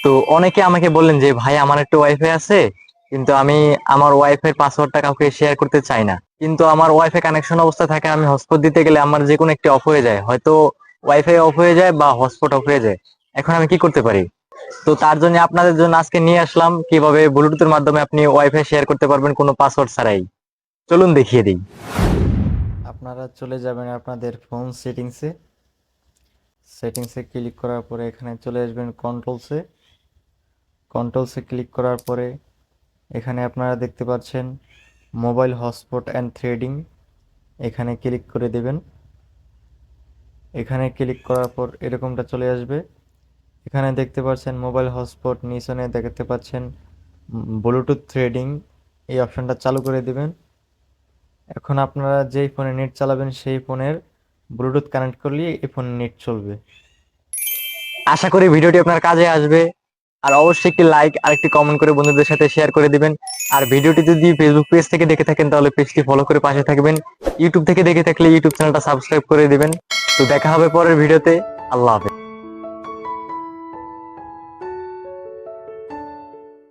তো অনেকে আমাকে বললেন যে ভাই আমার একটা ওয়াইফাই আছে, কিন্তু আমি আমার ওয়াইফাই এর পাসওয়ার্ডটা কাউকে শেয়ার করতে চাই না। কিন্তু আমার ওয়াইফাই কানেকশন অবস্থা থাকে, আমি হটস্পট দিতে গেলে আমার যে কোনো একটি অফ হয়ে যায়, হয়তো ওয়াইফাই অফ হয়ে যায় বা হটস্পট অফ হয়ে যায়। এখন আমি কি করতে পারি? তো তার জন্য আপনাদের জন্য আজকে নিয়ে আসলাম কিভাবে ব্লুটুথের মাধ্যমে আপনি ওয়াইফাই শেয়ার করতে পারবেন কোনো পাসওয়ার্ড ছাড়াই। চলুন দেখিয়ে দিই। আপনারা চলে যাবেন আপনাদের ফোন সেটিংসে। সেটিংসে ক্লিক করার পরে এখানে চলে আসবেন কন্ট্রোলসে। কন্ট্রোলসে ক্লিক করার পরে এখানে আপনারা দেখতে পাচ্ছেন মোবাইল হটস্পট অ্যান্ড থ্রেডিং, এখানে ক্লিক করে দেবেন। এখানে ক্লিক করার পর এরকমটা চলে আসবে। এখানে দেখতে পাচ্ছেন মোবাইল হটস্পট, নিচনে দেখতে পাচ্ছেন ব্লুটুথ থ্রেডিং, এই অপশনটা চালু করে দেবেন। এখন আপনারা যেই ফোনে নেট চালাবেন সেই ফোনের ব্লুটুথ কানেক্ট করলে এই ফোনে নেট চলবে। আশা করি ভিডিওটি আপনার কাজে আসবে। আর অবশ্যই একটি লাইক আর একটি কমেন্ট করে বন্ধুদের সাথে শেয়ার করে দিবেন। আর ভিডিওটি যদি ফেসবুক পেজ থেকে দেখে থাকেন তাহলে পেজটি ফলো করে পাশে থাকবেন। ইউটিউব থেকে দেখে থাকলে ইউটিউব চ্যানেলটা সাবস্ক্রাইব করে দিবেন। তো দেখা হবে পরের ভিডিওতে। আল্লাহ হাফেজ।